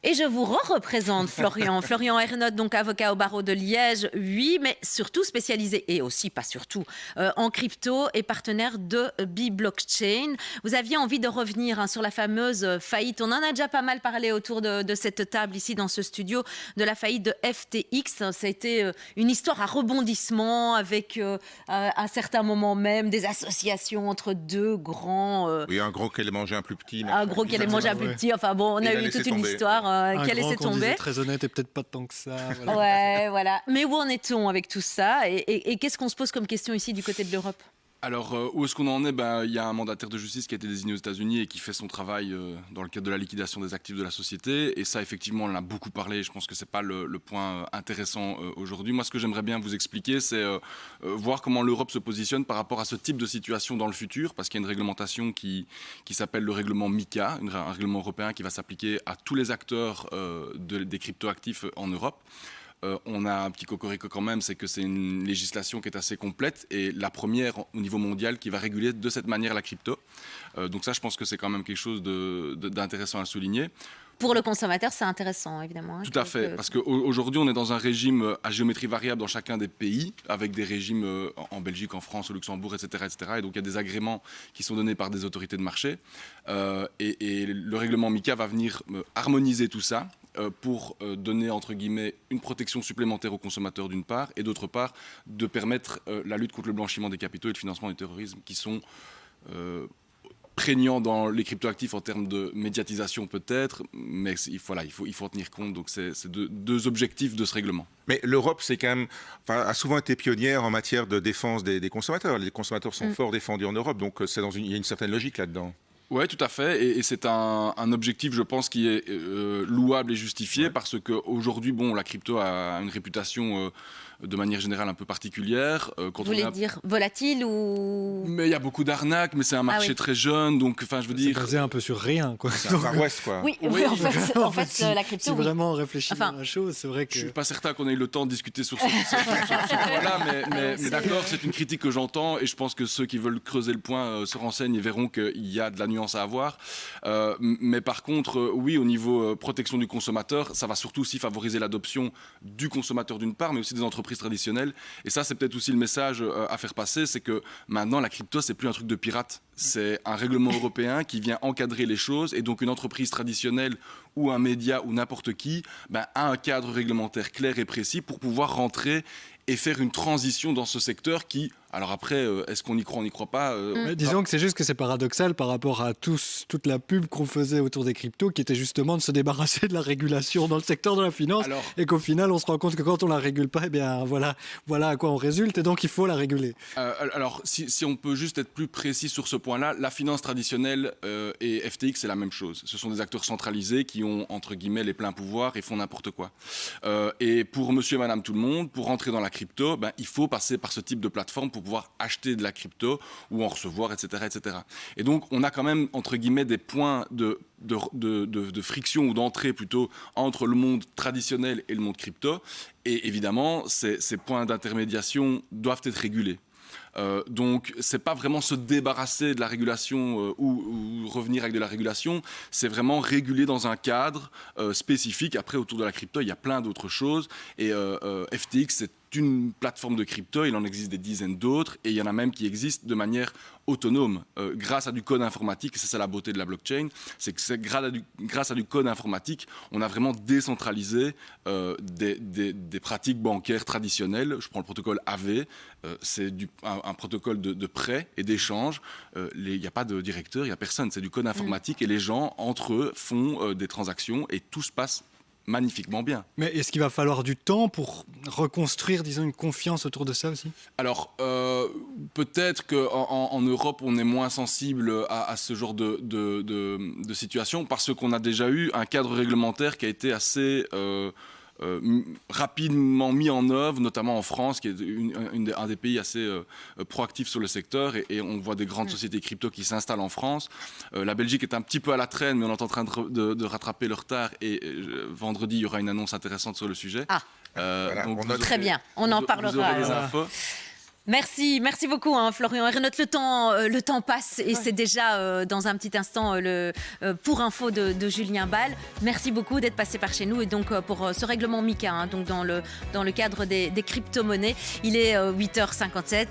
Et je vous représente Florian. Florian Ernotte, donc avocat au barreau de Liège, oui, mais surtout spécialisé, et aussi, pas surtout, en crypto et partenaire de B-Blockchain. Vous aviez envie de revenir sur la fameuse faillite. On en a déjà pas mal parlé autour de cette table ici dans ce studio, de la faillite de FTX. Ça a été une histoire à rebondissement avec, à certains moments même, des associations entre deux grands... Oui, un gros qui allait manger un plus petit. Un gros qui allait manger un plus petit. Enfin bon, on a eu toute une histoire qui a laissé tomber. Très honnête et peut-être pas tant que ça. Voilà. Ouais, voilà. Mais où en est-on avec tout ça et qu'est-ce qu'on se pose comme question ici du côté de l'Europe ? Alors, où est-ce qu'on en est ? Il y a un mandataire de justice qui a été désigné aux États-Unis et qui fait son travail dans le cadre de la liquidation des actifs de la société. Et ça, effectivement, on en a beaucoup parlé. Je pense que ce n'est pas le point intéressant aujourd'hui. Moi, ce que j'aimerais bien vous expliquer, c'est voir comment l'Europe se positionne par rapport à ce type de situation dans le futur, parce qu'il y a une réglementation qui s'appelle le règlement MiCA, un règlement européen qui va s'appliquer à tous les acteurs des cryptoactifs en Europe. On a un petit cocorico quand même, c'est que c'est une législation qui est assez complète et la première au niveau mondial qui va réguler de cette manière la crypto. Donc ça, je pense que c'est quand même quelque chose d'intéressant à souligner. Pour le consommateur, c'est intéressant, évidemment. Tout à fait, parce qu'aujourd'hui, on est dans un régime à géométrie variable dans chacun des pays, avec des régimes en Belgique, en France, au Luxembourg, etc., etc. Et donc, il y a des agréments qui sont donnés par des autorités de marché. Et le règlement MiCA va venir harmoniser tout ça pour donner, entre guillemets, une protection supplémentaire aux consommateurs d'une part, et d'autre part, de permettre la lutte contre le blanchiment des capitaux et le financement du terrorisme qui sont prégnants dans les cryptoactifs en termes de médiatisation peut-être, mais il faut en tenir compte. Donc c'est deux objectifs de ce règlement. Mais l'Europe, c'est quand même, a souvent été pionnière en matière de défense des consommateurs. Les consommateurs sont fort défendus en Europe, donc il y a une certaine logique là-dedans. Oui, tout à fait. Et c'est un objectif, je pense, qui est louable et justifié parce qu'aujourd'hui, la crypto a une réputation de manière générale un peu particulière. Vous voulez dire volatile ou... Mais il y a beaucoup d'arnaques, mais c'est un marché très jeune, donc je veux dire... C'est basé un peu sur rien, quoi. C'est un Far West, quoi. Oui, en fait, la crypto... Si vraiment on réfléchit à la chose, c'est vrai que... Je ne suis pas certain qu'on ait eu le temps de discuter sur ce point-là, mais d'accord, c'est une critique que j'entends, et je pense que ceux qui veulent creuser le point se renseignent et verront qu'il y a de la nuance à avoir. Mais par contre, oui, au niveau protection du consommateur, ça va surtout aussi favoriser l'adoption du consommateur d'une part, mais aussi des entreprises traditionnelles. Et ça, c'est peut-être aussi le message à faire passer, c'est que maintenant, la crypto, c'est plus un truc de pirate. C'est un règlement européen qui vient encadrer les choses. Et donc, une entreprise traditionnelle ou un média ou n'importe qui a un cadre réglementaire clair et précis pour pouvoir rentrer et faire une transition dans ce secteur qui... Alors après, est-ce qu'on y croit, on n'y croit pas Disons que c'est juste que c'est paradoxal par rapport à toute la pub qu'on faisait autour des cryptos, qui était justement de se débarrasser de la régulation dans le secteur de la finance, et qu'au final, on se rend compte que quand on la régule pas, voilà à quoi on résulte, et donc il faut la réguler. Alors, si on peut juste être plus précis sur ce point-là, la finance traditionnelle et FTX, c'est la même chose. Ce sont des acteurs centralisés qui ont, entre guillemets, les pleins pouvoirs et font n'importe quoi. Et pour monsieur et madame tout le monde, pour rentrer dans la crypto, il faut passer par ce type de plateforme pour pouvoir acheter de la crypto ou en recevoir, etc., etc. Et donc, on a quand même, entre guillemets, des points de friction ou d'entrée plutôt entre le monde traditionnel et le monde crypto. Et évidemment, ces points d'intermédiation doivent être régulés. Donc, c'est pas vraiment se débarrasser de la régulation ou revenir avec de la régulation, c'est vraiment réguler dans un cadre spécifique. Après, autour de la crypto, il y a plein d'autres choses. Et FTX, c'est une plateforme de crypto, il en existe des dizaines d'autres, et il y en a même qui existent de manière autonome, grâce à du code informatique. C'est ça la beauté de la blockchain, c'est que grâce à du code informatique, on a vraiment décentralisé des pratiques bancaires traditionnelles. Je prends le protocole AV, c'est un protocole de prêt et d'échange. Il n'y a pas de directeur, il n'y a personne, c'est du code informatique, et les gens, entre eux, font des transactions, et tout se passe magnifiquement bien. Mais est-ce qu'il va falloir du temps pour reconstruire, disons, une confiance autour de ça aussi ? Alors, peut-être qu'en Europe, on est moins sensible à ce genre de situation parce qu'on a déjà eu un cadre réglementaire qui a été assez... rapidement mis en œuvre, notamment en France, qui est un des pays assez proactifs sur le secteur, et on voit des grandes sociétés crypto qui s'installent en France. La Belgique est un petit peu à la traîne, mais on est en train de rattraper le retard, et vendredi, il y aura une annonce intéressante sur le sujet. Donc très bien, on en parlera. Vous aurez des infos. Merci beaucoup Florian Ernotte. Le temps passe et c'est déjà dans un petit instant le pour info de Julien Ball. Merci beaucoup d'être passé par chez nous et donc pour ce règlement MiCA, donc dans le cadre des crypto-monnaies. Il est 8h57.